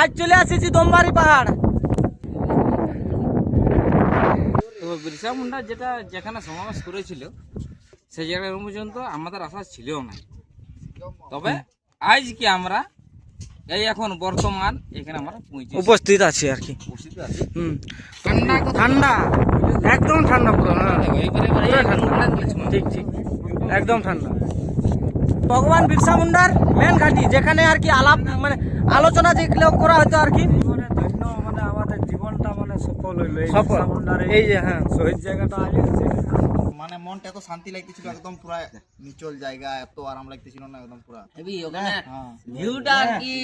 আজ চলে আসেছি দমবাড়ি পাহাড়। তো বিরসা মুন্ডা যেটা যেখানে সমাবেশ করেছিল সেই জায়গায় পর্যন্ত আমাদের আশা ছিল না। তবে আজ কি আমরা এই এখন বর্তমান এখানে আমরা উপস্থিত আছি আর কি। উপস্থিত আছি। ঠান্ডা ঠান্ডা, একদম ঠান্ডা পুরো। ঠিক ঠিক, একদম ঠান্ডা। ভগবান বিরসা মুন্ডার মেন ঘাঁটি, যেখানে আর কি আলাপ মানে আলোচনা যেগুলো করা হতো আর কি। মানে আমাদের জীবনটা মানে সফল হইলো সফল। এই যে হ্যাঁ শহীদ জায়গাটা আগে মানে মনটা এত শান্তি লাগতেছিল, একদম পুরা নিচল জায়গা, এত আরাম লাগতেছিল না, একদম পুরা ভিউটা আর কি।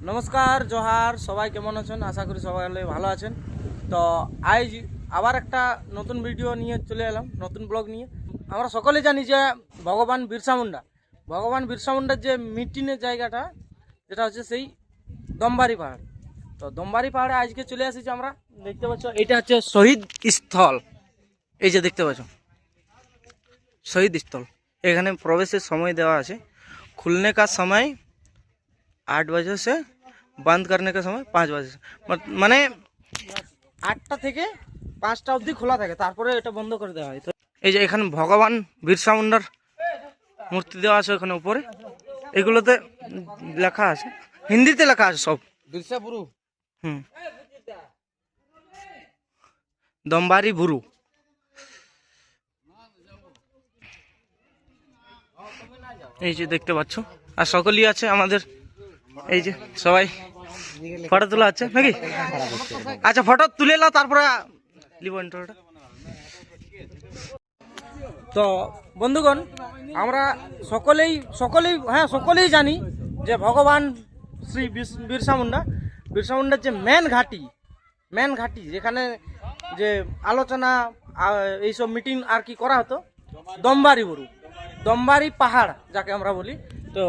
নমস্কার, জোহার, সবাই কেমন আছেন? আশা করি সবাই ভালো আছেন। তো আজ আবার একটা নতুন ভিডিও নিয়ে চলে এলাম, নতুন ব্লগ নিয়ে। আমরা সকলে জানি যে ভগবান বিরসা মুন্ডার যে মিটিংয়ের জায়গাটা যেটা হচ্ছে সেই দমবাড়ি পাহাড়। তো দমবাড়ি পাহাড়ে আজকে চলে এসেছি আমরা। দেখতে পাচ্ছ এটা হচ্ছে শহীদ স্থল। এই যে দেখতে পাচ্ছ শহীদ স্থল। এখানে প্রবেশের সময় দেওয়া আছে। খুলনে কা সময় 8 बजे से, बंद करने का समय 5 बजे से। মানে 8টা থেকে 5টা অবধি খোলা থাকে, তারপরে এটা বন্ধ করে দেওয়া হয়। তো এই যে এখানে ভগবান বিরসা মুন্ডার মূর্তি দেওয়া আছে ওখানে উপরে। এগুলোতে লেখা আছে, হিন্দিতে লেখা আছে সব। বিরসা বুরু দমবাড়ি বুরু। এই যে দেখতে পাচ্ছ, আর সকলেই আছে আমাদের। এই যে সবাই ফটো তোলা আছে নাকি? আচ্ছা, ফটো তুলে নাও, তারপরে লিব ইন্টারভিউটা। তো বন্ধুগণ, আমরা সকলেই জানি যে ভগবান শ্রী বিরসা মুন্ডার যে মেন ঘাঁটি যেখানে যে আলোচনা এইসব মিটিং আর কি করা হতো, দমবাড়ি পাহাড় যাকে আমরা বলি। তো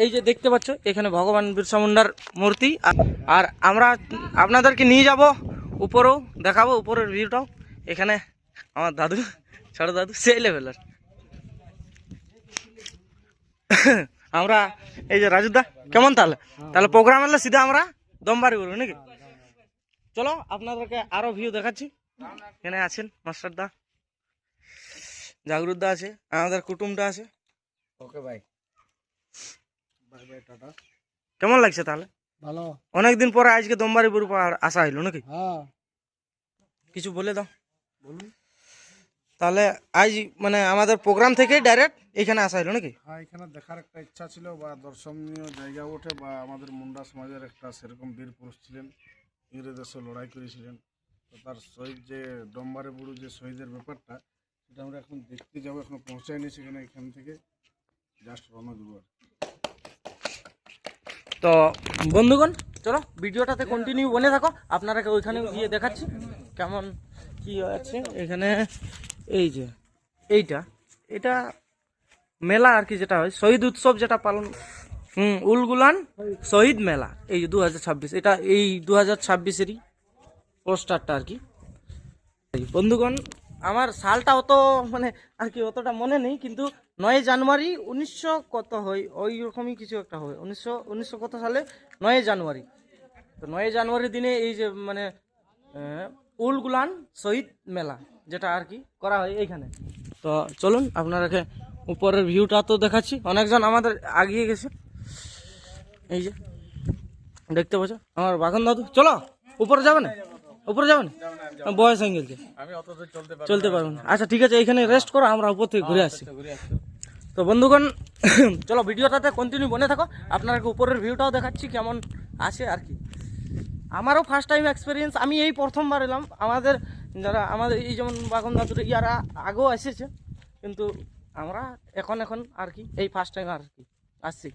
এই যে দেখতে পাচ্ছ এখানে ভগবান বিরসা মুন্ডার মূর্তি। আর আমরা আপনাদেরকে নিয়ে যাব উপরেও, দেখাবো উপরের ভিউটাও। এখানে আমার দাদু, ছোট দাদু, সেই লেভেলের। আমরা এই যে রাজুদা, কেমন তাহলে প্রোগ্রাম এলে সিধা আমরা দমবাড়ি বলবো নাকি? চলো আপনাদেরকে আরো ভিউ দেখাচ্ছি। এখানে আছেন মাস্টার দা, জাগরুদ্দা আছে, আমাদের কুটুমটা আছে। ওকে ভাই, টাটা। কেমন লাগছে তাহলে? ভালো। অনেকদিন পরে আজকে দমবাড়ি বুরু পাহাড় আসা হইলো নাকি? হ্যাঁ, কিছু বলে দাও। বলুন। তাহলে আজ মানে আমাদের প্রোগ্রাম থেকে ডাইরেক্ট এখানে আসা হইলো নাকি? হ্যাঁ, এখানে দেখার একটা ইচ্ছা ছিল, বা দর্শনীয় জায়গা ওঠে, বা আমাদের মুন্ডা সমাজের একটা সেরকম বীর পুরুষ ছিলেন, ইংরেজ দেশে লড়াই করেছিলেন। তো তার শহীদ যে দমবাড়ি বুড়ো যে শহীদের ব্যাপারটা, সেটা আমরা এখন দেখতে যাবো। এখনো পৌঁছায়নি সেখানে, এখান থেকে জাস্ট রওনা দেবো। তো বন্ধুগণ, চলো ভিডিওটাতে কন্টিনিউ বনে থাকো, আপনারা ওইখানে গিয়ে দেখাচ্ছি কেমন কি আছে এখানে। এই যে এটা মেলা আর কি, যেটা হয় শহীদ উৎসব, যেটা পালন উলগুলান শহীদ মেলা। এই যে 2026, এটা এই 2026-এরই পোস্টারটা আর কি। বন্ধুগণ, আমার সালটা অত মানে আর কি অতটা মনে নেই, কিন্তু 9 জানুয়ারি 1900 কত হয়, ওই রকমই কিছু একটা হয়। 1900 কত সালে 9 জানুয়ারি। তো 9 জানুয়ারির দিনে এই যে মানে উলগুলান শহীদ মেলা যেটা আর কি করা হয় এইখানে। তো চলুন আপনারাকে উপরের ভিউটা তো দেখাচ্ছি। অনেকজন আমাদের আগিয়ে গেছে। এই যে দেখতে পাচ্ছ আমার বাগান দাদু। চলো উপরে যাবে না? বয়স হয়ে গেছে, আমি অত দূর চলতে পারবো না। আচ্ছা ঠিক আছে, এখানে রেস্ট করো, আমরা উপর থেকে ঘুরে আসছি। তো বন্ধুগণ, চলো ভিডিওটাতে কন্টিনিউ বনে থাকো, আপনাকে উপরের ভিউটাও দেখাচ্ছি কেমন আছে আর কি। আমারও ফার্স্ট টাইম এক্সপিরিয়েন্স, আমি এই প্রথমবার এলাম। আমাদের যারা আমাদের এই যেমন বাগন দাদুর ইয়ারা আগেও এসেছে, কিন্তু আমরা এখন আর কি এই ফার্স্ট টাইম আর কি আসছি।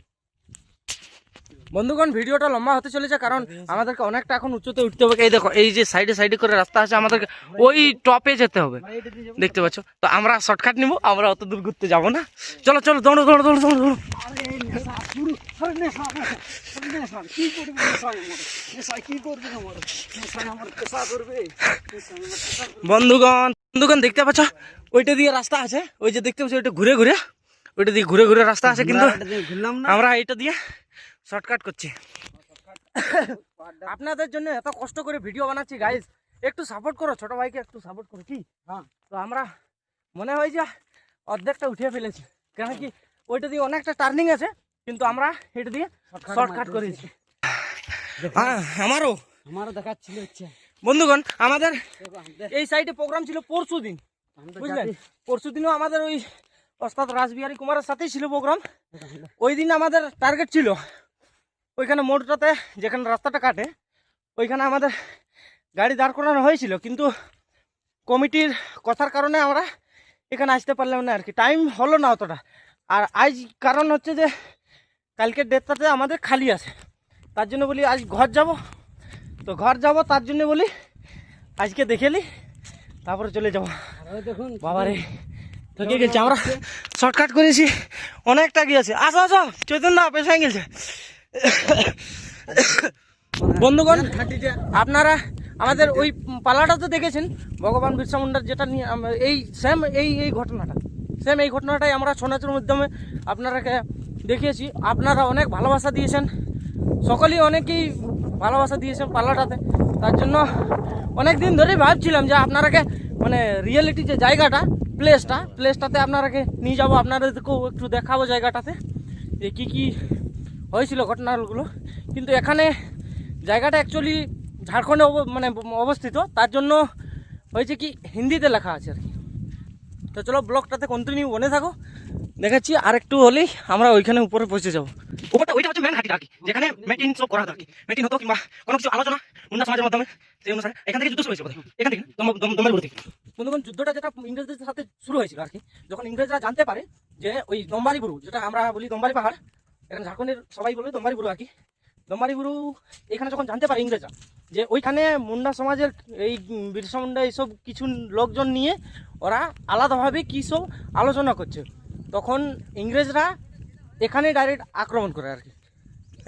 বন্ধুগণ, ভিডিওটা লম্বা হতে চলেছে, কারণ আমাদেরকে অনেকটা এখন উচ্চতে উঠতে হবে। এই দেখো, এই যে সাইডে করে রাস্তা আছে, আমাদেরকে ওই টপে যেতে হবে, দেখতে পাচ্ছ। তো আমরা শর্টকাট নিব, আমরা অত দূর ঘুরতে যাবো না। চলো দৌড়ো। বন্ধুগণ দেখতে পাচ্ছ ওইটা দিয়ে রাস্তা আছে, ওই যে দেখতে পাচ্ছ ওইটা ওইটা দিয়ে ঘুরে রাস্তা আছে, কিন্তু আমরা এইটা দিয়ে শর্টকাট করছি। আপনাদের জন্য এত কষ্ট করে ভিডিও বানাচ্ছি গাইস, একটু সাপোর্ট করো, ছোট ভাইকে একটু সাপোর্ট করো কি। তো আমরা মনে হয় যে অর্ধেকটা উঠিয়ে ফেলেছি, কেন কি ওইটা দিয়ে অনেকটা টার্নিং আছে, কিন্তু আমরা এটা দিয়ে শর্টকাট করেছি। আমারও দেখাচ্ছিল হচ্ছে বন্ধুগণ, আমাদের এই সাইডে প্রোগ্রাম ছিল পরশু দিন, বুঝলেন? পরশু দিনও আমাদের ওই ওস্তাদ রাসবিহারী কুমারের সাথেই ছিল প্রোগ্রাম। ওই দিন আমাদের টার্গেট ছিল ওইখানে মোড়টাতে যেখানে রাস্তাটা কাটে ওইখানে আমাদের গাড়ি দাঁড় করানো হয়েছিল, কিন্তু কমিটির কথার কারণে আমরা এখানে আসতে পারলাম না আর কি, টাইম হলো না অতটা। আর আজ কারণ হচ্ছে যে কালকের ডেটটাতে আমাদের খালি আছে, তার জন্য বলি আজ ঘর যাব, তো ঘর যাব তার জন্য বলি আজকে দেখেলি তারপরে চলে যাবো। দেখুন বাবারে ঠকে গেছে, আমরা শর্টকাট করেছি, অনেকটা গিয়েছে। আসো আসো চৈতন্য পেশায় গেছে। বন্ধুগণ, আপনারা আমাদের ওই পালাটা তো দেখেছেন ভগবান বিরসা মুন্ডার, যেটা নিয়ে এই সেম এই ঘটনাটাই আমরা ছৌ নাচের মাধ্যমে আপনারাকে দেখিয়েছি। আপনারা অনেক ভালোবাসা দিয়েছেন, সকলেই অনেকেই ভালোবাসা দিয়েছেন পালাটাতে, তার জন্য অনেক দিন ধরেই ভাবছিলাম যে আপনারাকে মানে রিয়েলিটি যে জায়গাটা প্লেসটাতে আপনারাকে নিয়ে যাবো, আপনাদেরকেও একটু দেখাবো জায়গাটাতে যে কী কী হয়েছিল ঘটনাগুলো। কিন্তু এখানে জায়গাটা অ্যাকচুয়ালি ঝাড়খণ্ডে মানে অবস্থিত, তার জন্য হয়েছে কি হিন্দিতে লেখা আছে আর কি। তো চলো ব্লগটাতে কন্টিনিউ বনে থাকো, দেখাচ্ছি। আর একটু হলেই আমরা ওইখানে উপরে পৌঁছে যাবো। ওইটা হচ্ছে মেন ঘাটিটা আর কি, যেখানে মিটিং সব করা হতো আর কি, মিটিং হতো কিংবা কোনো কিছু আলোচনা মুন্ডা সমাজের মাধ্যমে। সেই অনুসারে এখান থেকে যুদ্ধ শুরু হয়েছিল, এখান থেকে দম্বারিপুর থেকে। বন্ধুগণ, যুদ্ধটা যেটা ইংরেজদের সাথে শুরু হয়েছিল আর কি, যখন ইংরেজরা জানতে পারে যে ওই দম্বারিপুর, যেটা আমরা বলি দম্বারি পাহাড়, এখানে ঝাড়খণ্ডের সবাই বলে দম্বারিপুর আর কি, দম্বারিপুর এখানে যখন জানতে পারে ইংরেজরা যে ওইখানে মুন্ডা সমাজের এই বিরসা মুন্ডা এইসব কিছু লোকজন নিয়ে ওরা আলাদাভাবে কী সব আলোচনা করছে, তখন ইংরেজরা এখানে ডাইরেক্ট আক্রমণ করে আর কি,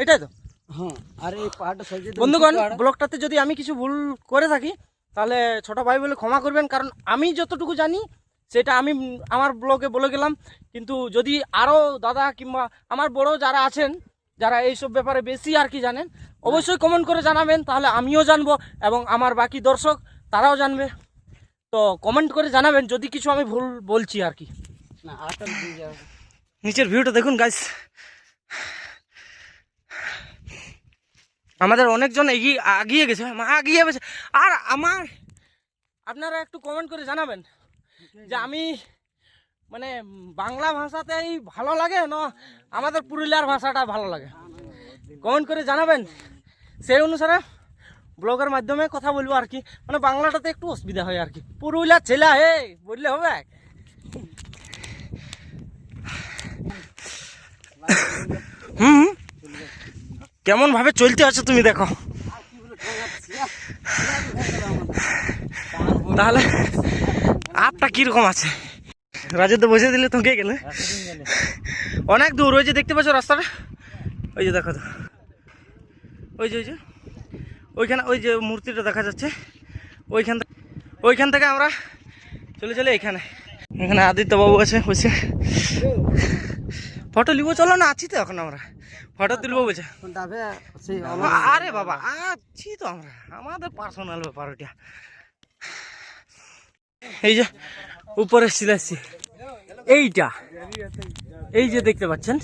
এটাই তো। হ্যাঁ, আর এই পাহাড়টা বন্ধুগণ, ব্লগটাতে যদি আমি কিছু ভুল করে থাকি তাহলে ছোট ভাই বলে ক্ষমা করবেন, কারণ আমি যতটুকু জানি সেটা আমি আমার ব্লগে বলে গেলাম। কিন্তু যদি আরও দাদা কিংবা আমার বড় যারা আছেন, যারা এইসব ব্যাপারে বেশি আর কি জানেন, অবশ্যই কমেন্ট করে জানাবেন, তাহলে আমিও জানবো এবং আমার বাকি দর্শক তারাও জানবে। তো কমেন্ট করে জানাবেন যদি কিছু আমি ভুল বলছি আর কি। না আটা দিয়ে যাও। নিচের ভিউটা দেখুন গাইস, আমাদের অনেকজন আগিয়ে গেছে, আর আপনারা একটু কমেন্ট করে জানাবেন যে আমি মানে বাংলা ভাষাতেই ভালো লাগে না আমাদের পুরুলিয়ার ভাষাটা ভালো লাগে, কমেন্ট করে জানাবেন। সেই অনুসারে ব্লগের মাধ্যমে কথা বলবো আর কি, মানে বাংলাটাতে একটু অসুবিধা হয় আর কি, পুরুলিয়ার ছেলে হে বললে হবে। কেমন ভাবে চলতে আছে তুমি দেখো, তাহলে আপটা কিরকম আছে। রাজু তো বসে দিলে তোকে গেলে অনেক দূর, ওই যে দেখতে পাচ্ছ রাস্তাটা, ওই যে দেখো তো, ওই যে ওইখানে ওই যে মূর্তিটা দেখা যাচ্ছে, ওইখান থেকে আমরা চলে এখানে আদিত্য বাবু আছে বসে, ফটো নিব, চলো না, আছি তো এখন আমরা, ফটো তুলবো বলছে। আরে বাবা আছি তো আমরা, আমাদের পার্সোনাল ব্যাপার ওটা। এই যে উপরে সিলাচ্ছি, এইটা এই যে দেখতে পাচ্ছেন,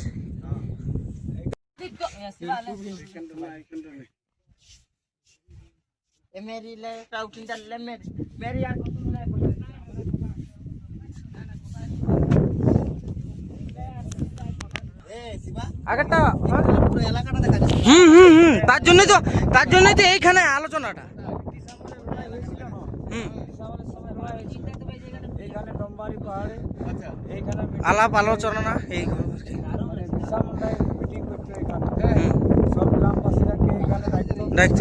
আগেরটা পুরো এলাকাটা দেখা যায়। তার জন্যই তো এইখানে আলোচনাটা। আলাপ আলোচনা এই দায়িত্ব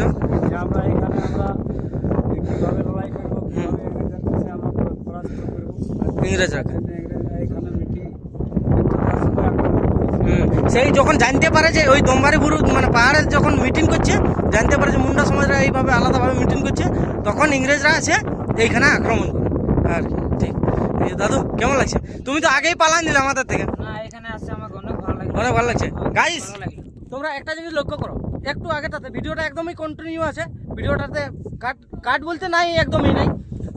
ইংরেজরা সেই যখন জানতে পারে যে ওই দম্বারি বুরু মানে পাহাড়ে যখন মিটিং করছে, জানতে পারে যে মুন্ডা সমাজরা এইভাবে আলাদাভাবে মিটিং করছে, তখন ইংরেজরা আছে এইখানে আক্রমণ করে আর কি। ঠিক দাদু, কেমন লাগছে? তুমি তো আগেই পালান দিলে আমাদের থেকে। না, এখানে আসছে আমাকে অনেক ভালো লাগে, অনেক ভালো লাগছে। গাইস, তোমরা একটা জিনিস লক্ষ্য করো, একটু আগেটাতে ভিডিওটা একদমই কন্টিনিউ আছে, ভিডিওটাতে কাট কাট বলতে নাই, একদমই নাই।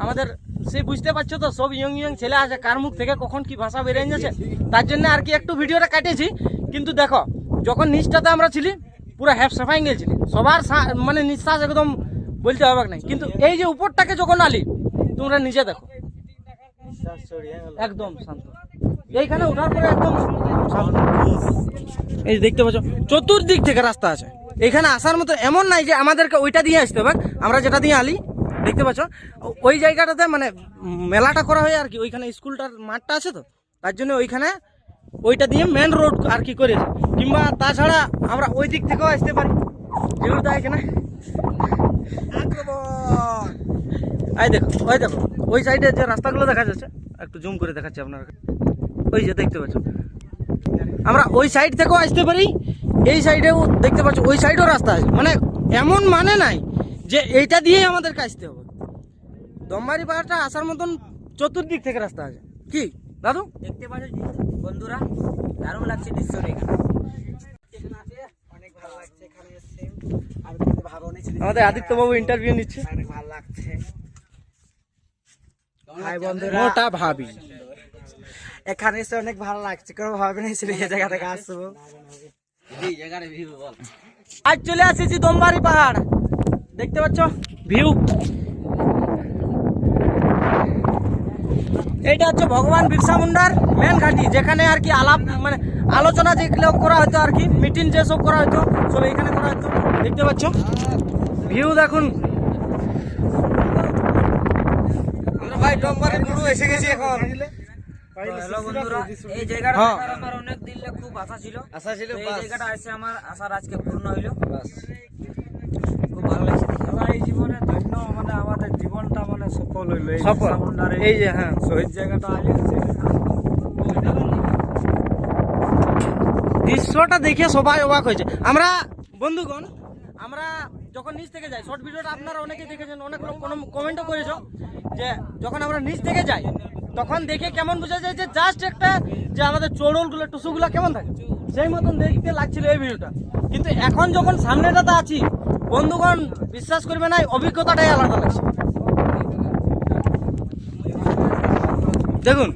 আমাদের সে বুঝতে পারছো তো, সব ইয়ং ইয়ং ছেলে আছে, কার মুখ থেকে কখন কি ভাষা বেরিয়ে যাচ্ছে, তার জন্য আর কি একটু ভিডিওটা কাটেছি। কিন্তু দেখো, যখন নিচটাতে আমরা ছিলি পুরো হ্যাপ সাফাই গেছিলি, সবার মানে নিঃশ্বাস একদম বলতে হবে নাই। কিন্তু এই যে উপরটাকে যখন আলি, তোমরা নিচে দেখো একদম শান্ত, এইখানে ওঠার পরে একদম শান্ত। এই যে দেখতে পাচ্ছ চতুর্দিক থেকে রাস্তা আছে, এখানে আসার মতো এমন নাই যে আমাদেরকে ওইটা দিয়ে আসতে হবে। আমরা যেটা দিয়ে আলি দেখতে পাচ্ছ, ওই জায়গাটাতে মানে মেলাটা করা হয় আর কি, ওইখানে স্কুলটার মাঠটা আছে তো, তার জন্য ওইখানে ওইটা দিয়ে মেন রোড আর কি করেছে। কিংবা তাছাড়া আমরা ওই দিক থেকেও আসতে পারি, যেহেতু এখানে এই দেখো, ওই দেখো ওই সাইডে যে রাস্তাগুলো দেখা যাচ্ছে, একটু জুম করে দেখাচ্ছি আপনারা, ওই যে দেখতে পাচ্ছ, আমরা ওই সাইড থেকেও আসতে পারি, এই সাইডেও দেখতে পাচ্ছ, ওই সাইডেও রাস্তা আছে। মানে এমন মানে নাই যে এইটা দিয়েই আমাদেরকে আসতে হবে। দমবাড়ি পাহাড়টা আসার মতন চতুর্দিক থেকে রাস্তা আছে। কি দাদু দেখতে পাচ্ছ বন্ধুরা, দারুণ লাগছে দৃশ্যটা এখানে, অনেক ভালো লাগছে এখানে এসে। আর কোনো ভাবনি ছিল, আমাদের আদিত্য বাবু ইন্টারভিউ নিচ্ছে। অনেক ভালো লাগছে। হাই বন্ধুরা, মোটা ভাবি এখানে এসে অনেক ভালো লাগছে, কোনো ভাবনি ছিল এই জায়গা থেকে আসবো। এই জায়গার ভিউ বল। আজ চলে আসেছি দমবাড়ি পাহাড়, দেখতে পাচ্ছ ভিউ। এইটা হচ্ছে ভগবান বিরসা মুন্ডার মেন ঘাঁটি, যেখানে আর কি আলাপ মানে আলোচনা যেগুলো করা হতো আর কি, মিটিং যেসব করা হতো সব এখানে করা হতো। দেখতে পাচ্ছ ভিউ দেখুন। ভাই দমবাড়ি পুরো এসে গেছি এখন। হ্যালো বন্ধুরা, এই জায়গাটা হ্যাঁ। দেখার আমার অনেক দিন খুব আশা ছিল, তো এই জায়গাটা এসে আমার আশার আজকে পূর্ণ হইলো। খুব ভালো লাগছে। এই জীবনে ধন্য, মানে আমাদের জীবনটা মানে সফল হইলো। এই সফল। সামুন্ডারে এই যে হ্যাঁ, শহীদ জায়গাটা আগে দৃশ্যটা দেখে সবাই অবাক হয়েছে। আমরা বন্ধুগণ, আমরা যখন নিচ থেকে যাই, শর্ট ভিডিওটা আপনারা অনেকেই দেখেছেন, অনেক লোক কমেন্টও করেছো যে যখন আমরা নিচ থেকে যাই তখন দেখে কেমন বোঝা যায় যে জাস্ট একটা যে আমাদের চড়লগুলো টুসুগুলো কেমন থাকে সেই মতন দেখতে লাগছিল এই ভিডিওটা। কিন্তু এখন যখন সামনেটাতে আছি বন্ধুগণ, বিশ্বাস করবে না, অভিজ্ঞতাটাই আলাদা লাগছে। দেখুন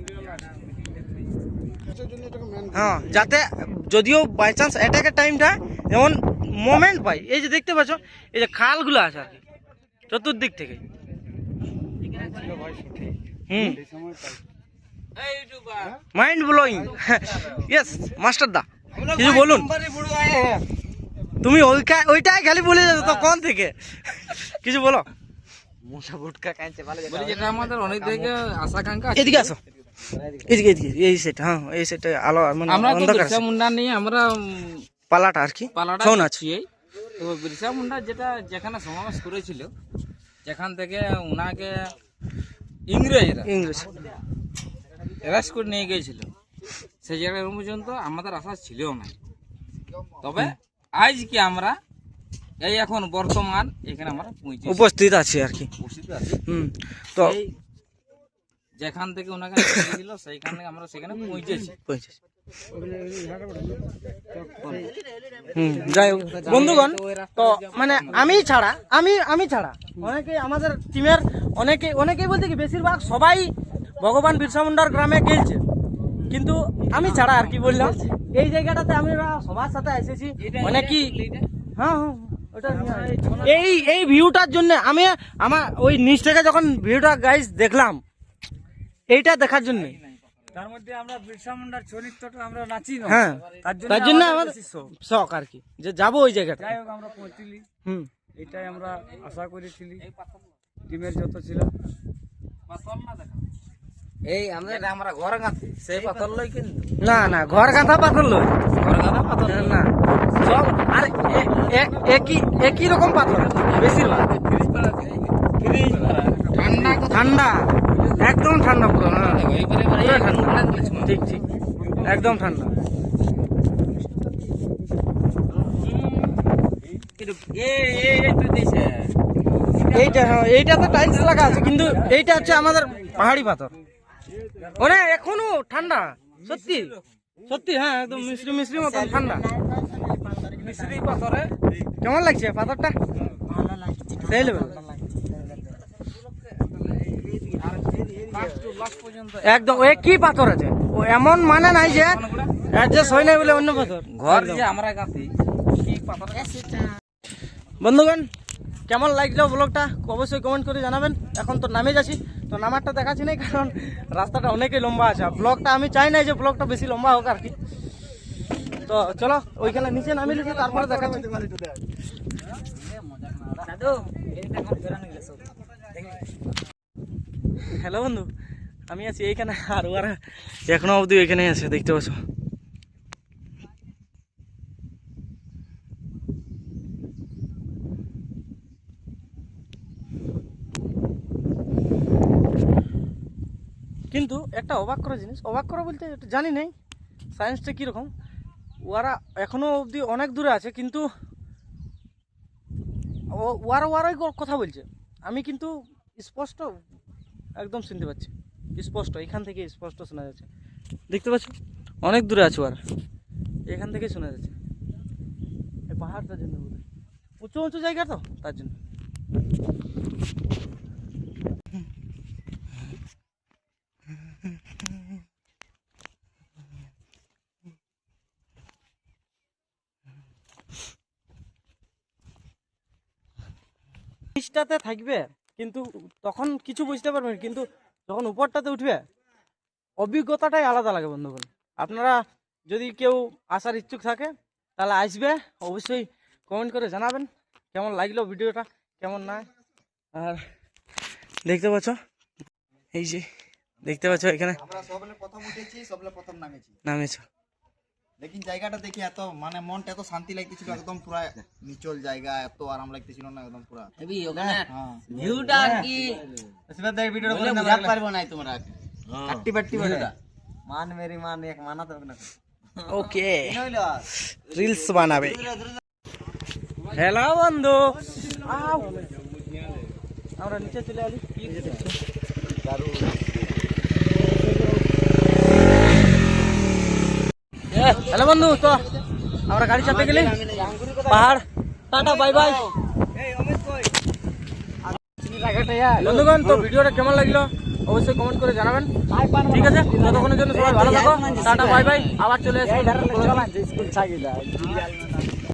হ্যাঁ, যাতে যদিও বাই চান্স অ্যাটাকের টাইমটা যেমন মোমেন্ট পাই, এই যে দেখতে পাচ্ছ এই যে খালগুলো আছে আর কি চতুর্দিক থেকে। Mind blowing. ইয়েস মাস্টার দা, কিছু বলুন। তুমি ওইটাই খালি বলে যাচ্ছ তো কোন থেকে, কিছু বলো। বলি যেটা আমাদের অনেক থেকে আশাকাঙ্ক্ষা আছে। এদিকে আসো, এদিকে এদিকে, এই সেট, হ্যাঁ এই সেটে আলো মানে আমরা তো অন্ধকার বিরসা আছে। মুন্ডা নিয়ে আমরা পালাটা আর কি পালাটা শোন আছে। করছি। তো বিরসা মুন্ডা যেটা যেখানে সমাবেশ করেছিল, যেখান থেকে উনাকে ইংরেজরা ইংলিশ অ্যারেস্ট করে নিয়ে গিয়েছিল, সেই জায়গায় পর্যন্ত আমাদের আশা ছিল না। তবে আজ কি আমরা এই এখন বর্তমান এখানে আমরা পৌঁছেছি, উপস্থিত আছি আর কি। উপস্থিত আছি। তো এই যেখান থেকে ওনাকে ছিল সেইখানে আমরা সেখানে পৌঁছেছি। যাই হোক বন্ধুগণ, তো মানে আমি ছাড়া অনেকে আমাদের টিমের অনেকেই বলতে কি বেশিরভাগ সবাই ভগবান বিরসা মুন্ডার গ্রামে গেছে, কিন্তু আমি ছাড়া আর কি বললাম। এই জায়গাটাতে আমরা সবার সাথে এসেছি অনেকেই। হ্যাঁ হ্যাঁ, ওটা এই ভিউটার জন্য আমার ওই নিচ থেকে যখন ভিউটা গাইস দেখলাম, এইটা দেখার জন্য। তার মধ্যে আমরা বিরসা মুন্ডার চরিত্রটা আমরা নাচি না, হ্যাঁ, তার জন্য আমাদের আমার বেশি শখ। শখ আর কি যে যাবো ওই জায়গাটা। যাই হোক আমরা পৌঁছলি, এটাই আমরা আশা করেছিলি টিমের যত ছিল। এই আমরা ঘর গাঁথি সেই পাথর লই কিন্তু না না, ঘর গাঁথা পাথর লই, ঘর গাঁথা পাথর না সব আর একই রকম পাথর বেশিরভাগ। ঠান্ডা ঠান্ডা, একদম ঠান্ডা পুরো। হ্যাঁ পুরো ঠান্ডা, ঠিক ঠিক, একদম ঠান্ডা। এইটা হ্যাঁ, এইটা তো টাইলস লাগা আছে, কিন্তু এইটা হচ্ছে আমাদের পাহাড়ি পাথর, মানে এখনো ঠান্ডা। সত্যি সত্যি, হ্যাঁ একদম মিশ্রি মিশ্রি মতন ঠান্ডা। মিশ্রি পাথরে কেমন লাগছে পাথরটা? ভালো লাগছে, সেই level? ভালো লাগছে। লাস্ট পর্যন্ত একদম এ কি পাথর আছে? ও এমন মানে নাই যে অ্যাডজাস্ট হয় নাই বলে অন্য পাথর। ঘর যে আমরা গাঁথি কি পাথর বন্ধুগণ কেমন লাগলো ব্লগটা অবশ্যই কমেন্ট করে জানাবেন। এখন তো নামে যাচ্ছি, তো নামারটা দেখাচ্ছি না কারণ রাস্তাটা অনেকই লম্বা আছে। ব্লগটা আমি চাই না যে ব্লগটা বেশি লম্বা হোক আর কি। তো চলো ওইখানে নিচে নামে লিখে তারপরে দেখাচ্ছি। দাদু এটা এখন বেরানো গেল সব হ্যালো বন্ধু, আমি আছি এইখানে আর ওরা এখনো অবধি এখানেই আছে, দেখতে পাচ্ছ। কিন্তু একটা অবাক করা জিনিস, অবাক করা বলতে এটা জানি নাই সায়েন্সটা কীরকম। ওরা এখনো অবধি অনেক দূরে আছে কিন্তু ওরাই কথা বলছে, আমি কিন্তু স্পষ্ট একদম শুনতে পাচ্ছি, স্পষ্ট এখান থেকে স্পষ্ট শোনা যাচ্ছে। দেখতে পাচ্ছ অনেক দূরে আছে ওরা, এখান থেকে শোনা যাচ্ছে। এই পাহাড়টার জন্য বোধহয় উঁচু উঁচু জায়গা তো তার জন্য। নিচটাতে থাকবে কিন্তু তখন কিছু বুঝতে পারবেন, কিন্তু যখন উপরটাতে উঠবে অভিজ্ঞতাটাই আলাদা লাগে বন্ধুগণ। আপনারা যদি কেউ আসার ইচ্ছুক থাকে তাহলে আসবে, অবশ্যই কমেন্ট করে জানাবেন কেমন লাগলো ভিডিওটা, কেমন না। আর দেখতে পাচ্ছ এই যে দেখতে পাচ্ছ এখানে আমরা সবলে প্রথম উঠেছি, সবলে প্রথম নামেছি। নামেছ। লেকিন জায়গাটা দেখে এত মানে মনটা এত শান্তি লাগতেছিল, একদম পুরা নিচল জায়গা, এত আরাম লাগতেছিল না, একদম পুরা হেভি ওখানে হ্যাঁ। ভিউটা কি ভিডিওটা বলে বুঝাতে পারবো না তোমরা। কাট্টি বাট্টি বলে মান মেরি মান এক মানা তো না ওকে রিলস বানাবে। হ্যালো বন্ধু, আও। আমরা নিচে চলে আলি। হ্যালো বন্ধু, তো আমরা গাড়ি চাপতে গেলি পাহাড়। টাটা বাই বাই বন্ধুগণ। তো ভিডিওটা কেমন লাগলো অবশ্যই কমেন্ট করে জানাবেন, ঠিক আছে? ততক্ষণের জন্য সবাই ভালো থাকো, টাটা বাই বাই। আবার চলে আসবো।